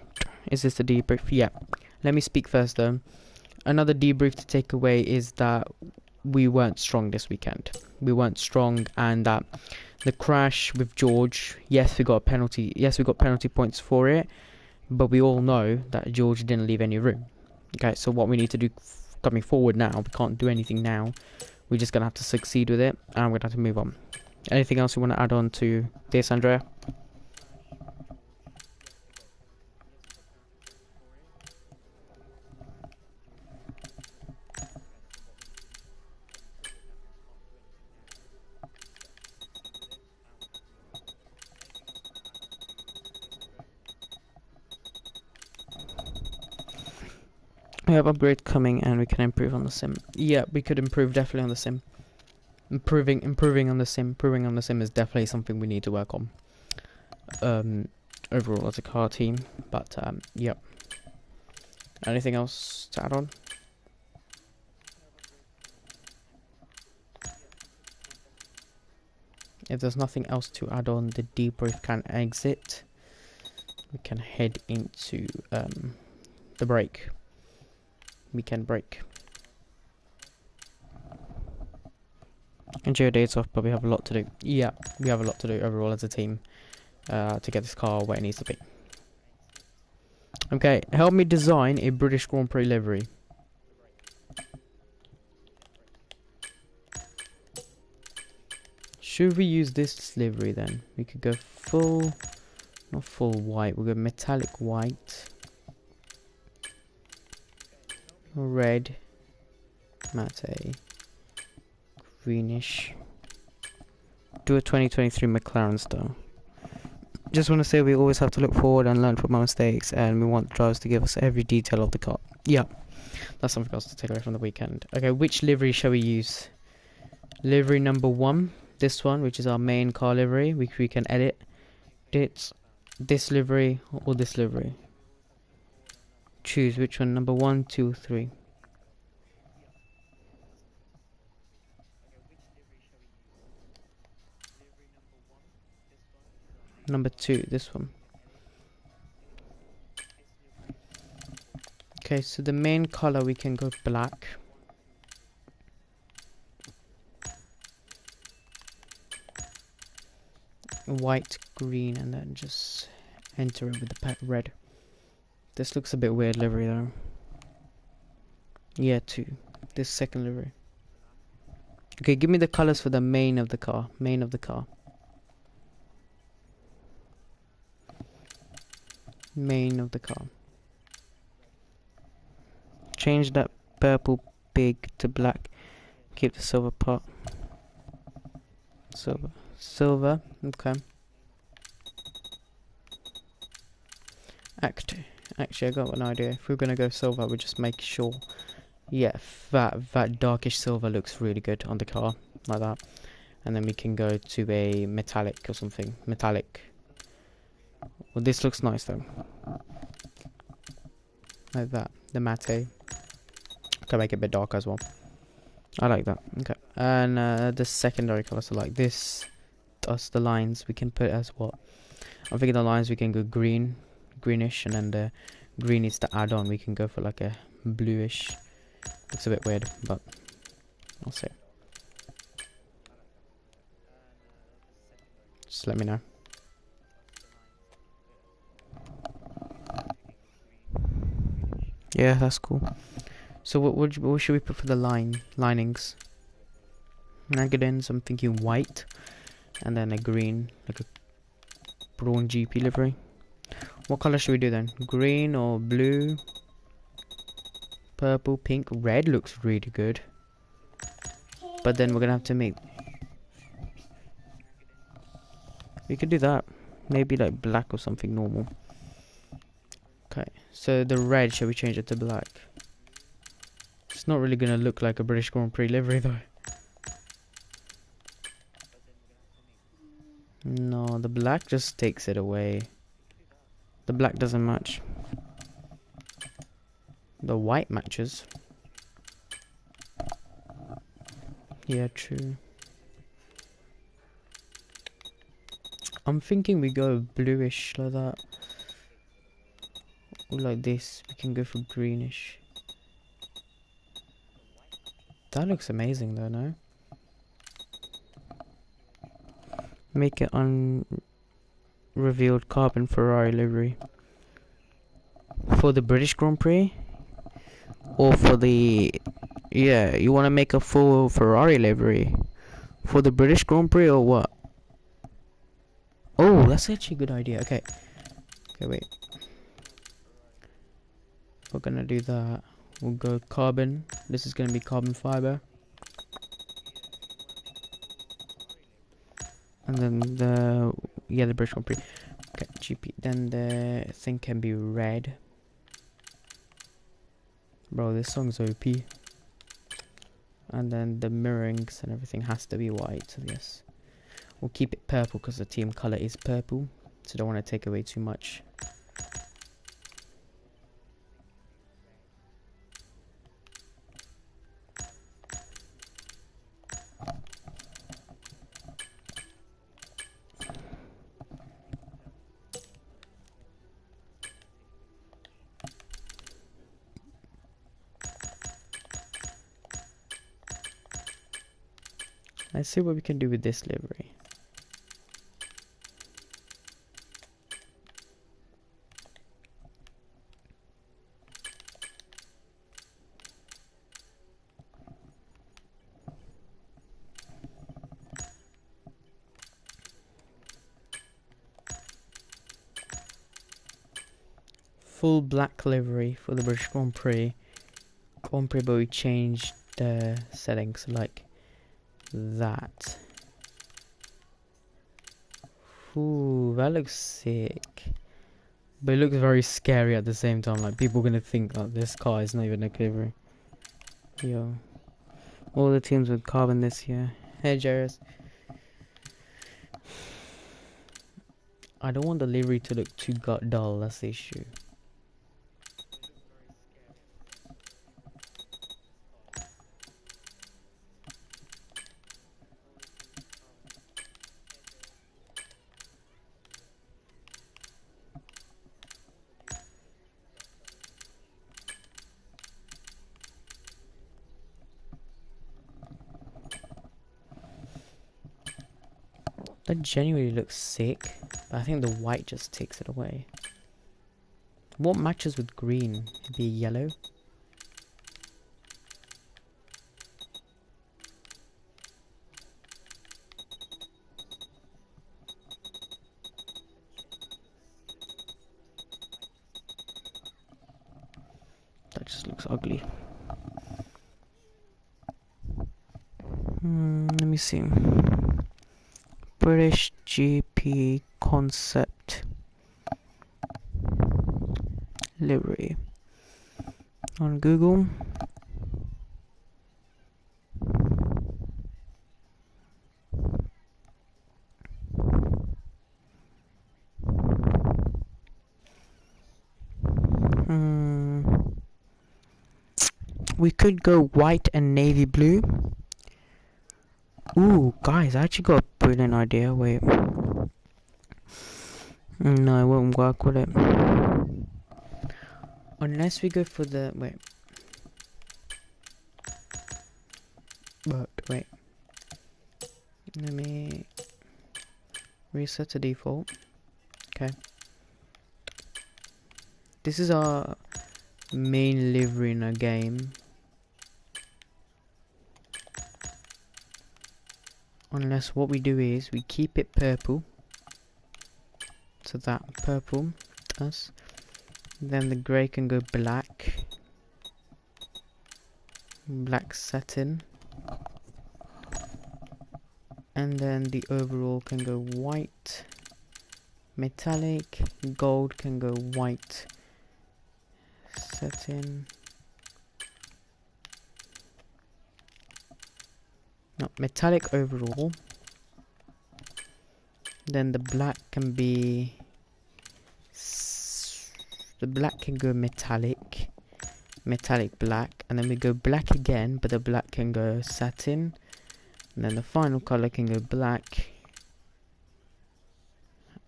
Is this a debrief? Yeah. Let me speak first though. Another debrief to take away is that we weren't strong this weekend. We weren't strong, and the crash with George, yes, we got a penalty. Yes, we got penalty points for it, but we all know that George didn't leave any room. Okay, so what we need to do coming forward now, we can't do anything now. We're just gonna have to succeed with it, and we're gonna have to move on. Anything else you want to add on to this, Andrea? We have upgrade coming, and we can improve on the sim. Yeah, we could improve definitely on the sim. Improving on the sim is definitely something we need to work on. Overall as a car team, but yep. Anything else to add on? If there's nothing else to add on, the debrief can exit. We can head into the break. We can break. Enjoy your days off, but we have a lot to do. Yeah, we have a lot to do overall as a team to get this car where it needs to be. Okay, help me design a British Grand Prix livery. Should we use this livery then? We could go full, not full white, we'll go metallic white. Red, matte, greenish. Do a 2023 McLaren style. Just want to say we always have to look forward and learn from our mistakes, and we want drivers to give us every detail of the car. Yeah, that's something else to take away from the weekend. Okay, which livery shall we use? Livery number 1, this one, which is our main car livery. We can edit it. This livery or this livery. Choose which one, number 1, 2, 3. Number 2, this one. Okay, so the main color we can go black. White, green, and then just enter it with the red. This looks a bit weird livery though. Yeah, 2. This second livery. Okay, give me the colors for the main of the car. Main of the car. Main of the car. Change that purple pig to black. Keep the silver part. Silver. Okay. Actually, I got an idea. If we're gonna go silver, we just make sure. Yeah, that darkish silver looks really good on the car, like that. And then we can go to a metallic or something. Metallic. Well, this looks nice though. Like that. The matte. Can make it a bit darker as well. I like that. Okay. And the secondary colors are like this. That's the lines. We can put as what? I'm thinking the lines we can go green. Greenish. And then the green is to add on. We can go for like a bluish. Looks a bit weird, but I'll see. Just let me know. Yeah, that's cool. So what should we put for the linings? Nagadins, I'm thinking white, and then a green, like a Braun GP livery. What color should we do then? Green or blue? Purple, pink, red looks really good. But then we're gonna have to make. We could do that. Maybe like black or something normal. Okay, so the red, shall we change it to black? It's not really gonna look like a British Grand Prix livery though. No, the black just takes it away. The black doesn't match. The white matches. Yeah, true. I'm thinking we go bluish like that. Or like this. We can go for greenish. That looks amazing though, no? Make it unrevealed carbon Ferrari livery. For the British Grand Prix? Or for the... Yeah, you want to make a full Ferrari livery? For the British Grand Prix or what? Oh, that's actually a good idea. Okay. Okay, wait. We're gonna do that. We'll go carbon. This is gonna be carbon fiber. And then the British Grand Prix. Okay, GP. Then the thing can be red. Bro, this song's OP. And then the mirrorings and everything has to be white. So yes, we'll keep it purple because the team color is purple. So don't want to take away too much. Let's see what we can do with this livery. Full black livery for the British Grand Prix. But we changed the settings like that. Ooh, that looks sick. But it looks very scary at the same time. Like, people are gonna think that this car is not even a livery. Yo. All the teams with carbon this year. Hey, Jairus. I don't want the livery to look too dull, that's the issue. That genuinely looks sick, but I think the white just takes it away. What matches with green? It'd be yellow. That just looks ugly. Let me see. British GP concept livery on Google. We could go white and navy blue. Ooh, guys, I actually got a brilliant idea. Wait. No, it won't work with it. Unless we go for the... Wait. But, wait. Let me... reset to default. Okay. This is our main livery in a game. Unless what we do is we keep it purple. So that purple does. Then the grey can go black. Black satin. And then the overall can go white. Metallic. Gold can go white. Satin. No, metallic overall. Then the black can be... the black can go metallic. Metallic black. And then we go black again, but the black can go satin. And then the final color can go black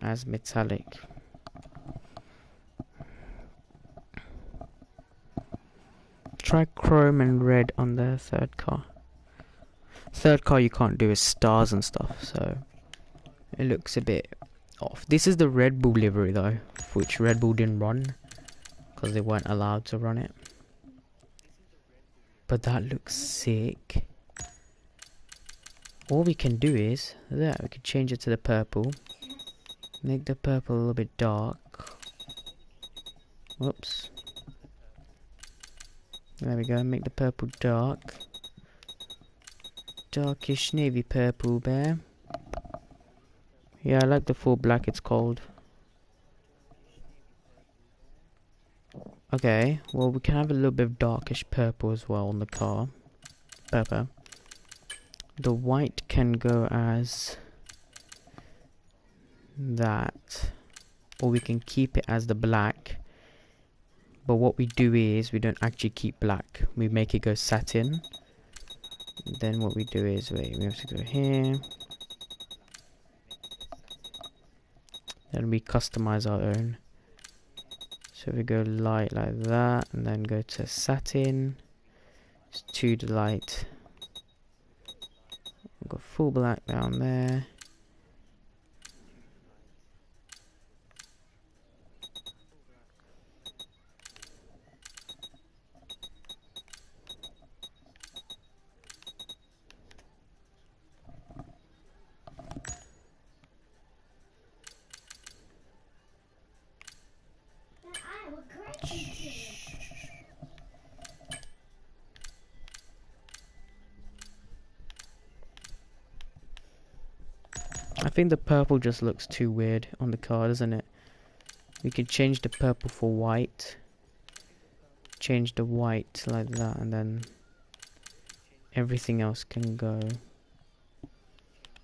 as metallic. Try chrome and red on the third car. Third car you can't do is stars and stuff, so it looks a bit off. This is the Red Bull livery though, which Red Bull didn't run because they weren't allowed to run it. But that looks sick. All we can do is that we can change it to the purple. Make the purple a little bit dark. Whoops. There we go, make the purple dark. Darkish navy purple there. Yeah, I like the full black, it's cold. Okay, well we can have a little bit of darkish purple as well on the car. Purple. The white can go as that. Or we can keep it as the black. But what we do is, we don't actually keep black. We make it go satin. Then what we do is, wait, we have to go here. Then we customize our own. So we go light like that, and then go to satin. It's too light. We've got full black down there. I think the purple just looks too weird on the car, doesn't it? We could change the purple for white. Change the white like that, and then everything else can go.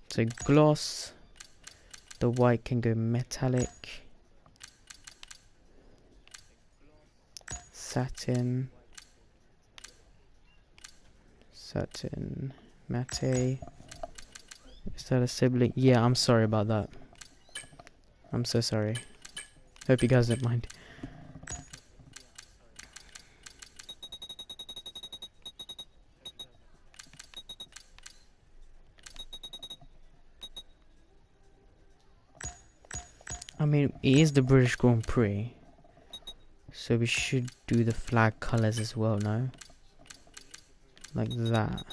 So gloss. The white can go metallic. Satin. Satin. Matte. Is that a sibling? Yeah, I'm sorry about that. I'm so sorry. Hope you guys don't mind. I mean, it is the British Grand Prix, so we should do the flag colours as well, no? Like that.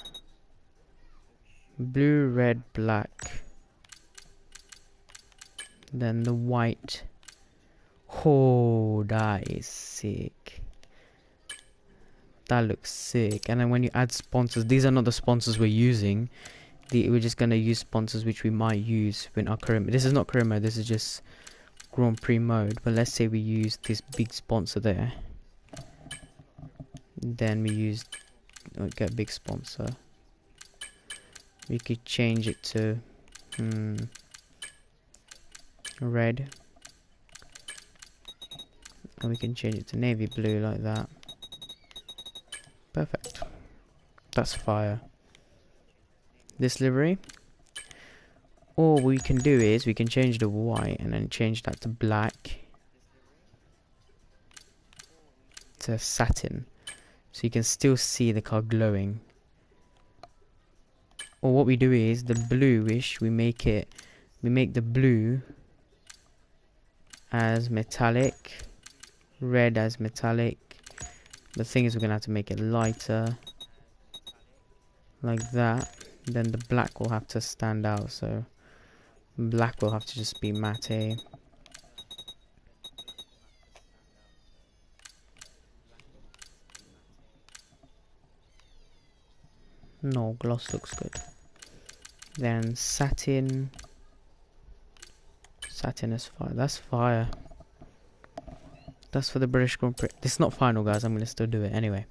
Blue, red, black. Then the white. Oh, that is sick. That looks sick. And then when you add sponsors, these are not the sponsors we're using. We're just gonna use sponsors which we might use in our career mode. This is not career mode, this is just Grand Prix mode. But let's say we use this big sponsor there. Then we use get a big sponsor. We could change it to red. And we can change it to navy blue like that. Perfect. That's fire. This livery. Or what we can do is we can change the white and then change that to black. To satin. So you can still see the car glowing. Or what we do is the bluish, we make the blue as metallic, red as metallic. The thing is we're gonna have to make it lighter, like that. Then the black will have to stand out, so black will have to just be matte. No, gloss looks good. Then satin. Satin is fire. That's fire. That's for the British Grand Prix. This is not final, guys. I'm going to still do it anyway.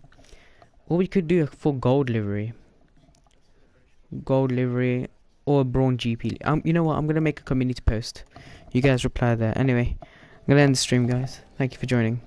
Or we could do a full gold livery. Gold livery or Braun GP. You know what? I'm going to make a community post. You guys reply there. Anyway, I'm going to end the stream, guys. Thank you for joining.